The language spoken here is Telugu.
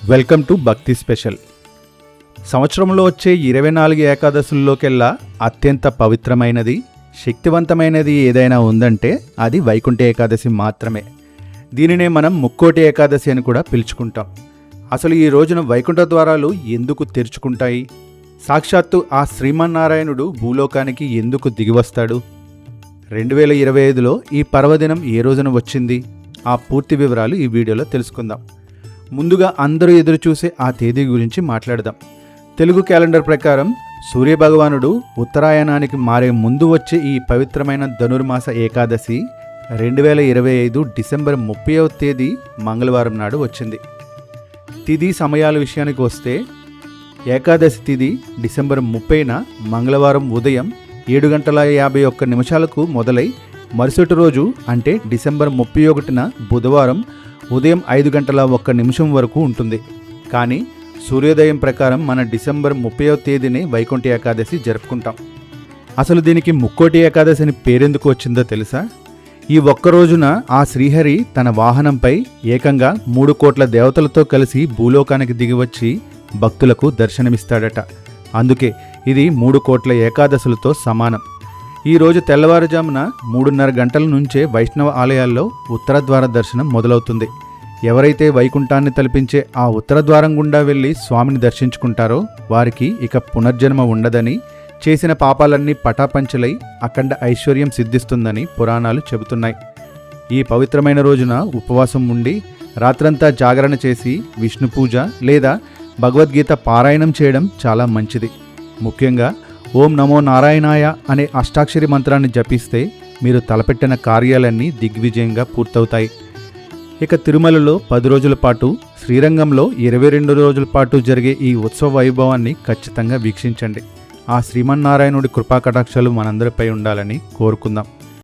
వెల్కమ్ టు భక్తి స్పెషల్. సంవత్సరంలో వచ్చే 24 ఏకాదశుల్లోకెల్లా అత్యంత పవిత్రమైనది, శక్తివంతమైనది ఏదైనా ఉందంటే అది వైకుంఠ ఏకాదశి మాత్రమే. దీనినే మనం ముక్కోటి ఏకాదశి అని కూడా పిలుచుకుంటాం. అసలు ఈ రోజున వైకుంఠ ద్వారాలు ఎందుకు తెరుచుకుంటాయి? సాక్షాత్తు ఆ శ్రీమన్నారాయణుడు భూలోకానికి ఎందుకు దిగివస్తాడు? 2025లో ఈ పర్వదినం ఏ రోజున వచ్చింది? ఆ పూర్తి వివరాలు ఈ వీడియోలో తెలుసుకుందాం. ముందుగా అందరూ ఎదురు చూసే ఆ తేదీ గురించి మాట్లాడదాం. తెలుగు క్యాలెండర్ ప్రకారం సూర్యభగవానుడు ఉత్తరాయణానికి మారే ముందు వచ్చే ఈ పవిత్రమైన ధనుర్మాస ఏకాదశి 2025 డిసెంబర్ 30వ తేదీ మంగళవారం నాడు వచ్చింది. తిథి సమయాల విషయానికి వస్తే ఏకాదశి తిథి డిసెంబర్ 30న మంగళవారం ఉదయం 7:51 మొదలై మరుసటి రోజు అంటే డిసెంబర్ 31న బుధవారం ఉదయం 5:01 వరకు ఉంటుంది. కానీ సూర్యోదయం ప్రకారం మన డిసెంబర్ 30వ తేదీని వైకుంఠ ఏకాదశి జరుపుకుంటాం. అసలు దీనికి ముక్కోటి ఏకాదశి అని పేరెందుకు వచ్చిందో తెలుసా? ఈ ఒక్క రోజున ఆ శ్రీహరి తన వాహనంపై ఏకంగా 3 కోట్ల దేవతలతో కలిసి భూలోకానికి దిగివచ్చి భక్తులకు దర్శనమిస్తాడట. అందుకే ఇది 3 కోట్ల ఏకాదశులతో సమానం. ఈరోజు తెల్లవారుజామున 3:30 గంటల నుంచే వైష్ణవ ఆలయాల్లో ఉత్తరద్వార దర్శనం మొదలవుతుంది. ఎవరైతే వైకుంఠాన్ని తలపించే ఆ ఉత్తరద్వారం గుండా వెళ్ళి స్వామిని దర్శించుకుంటారో వారికి ఇక పునర్జన్మ ఉండదని, చేసిన పాపాలన్నీ పటాపంచలై అఖండ ఐశ్వర్యం సిద్ధిస్తుందని పురాణాలు చెబుతున్నాయి. ఈ పవిత్రమైన రోజున ఉపవాసం ఉండి రాత్రంతా జాగరణ చేసి విష్ణు పూజ లేదా భగవద్గీత పారాయణం చేయడం చాలా మంచిది. ముఖ్యంగా ఓం నమో నారాయణాయ అనే అష్టాక్షరి మంత్రాన్ని జపిస్తే మీరు తలపెట్టిన కార్యాలన్నీ దిగ్విజయంగా పూర్తవుతాయి. ఇక తిరుమలలో 10 రోజుల పాటు, శ్రీరంగంలో 22 రోజుల పాటు జరిగే ఈ ఉత్సవ వైభవాన్ని ఖచ్చితంగా వీక్షించండి. ఆ శ్రీమన్నారాయణుడి కృపాకటాక్షాలు మనందరిపై ఉండాలని కోరుకుందాం.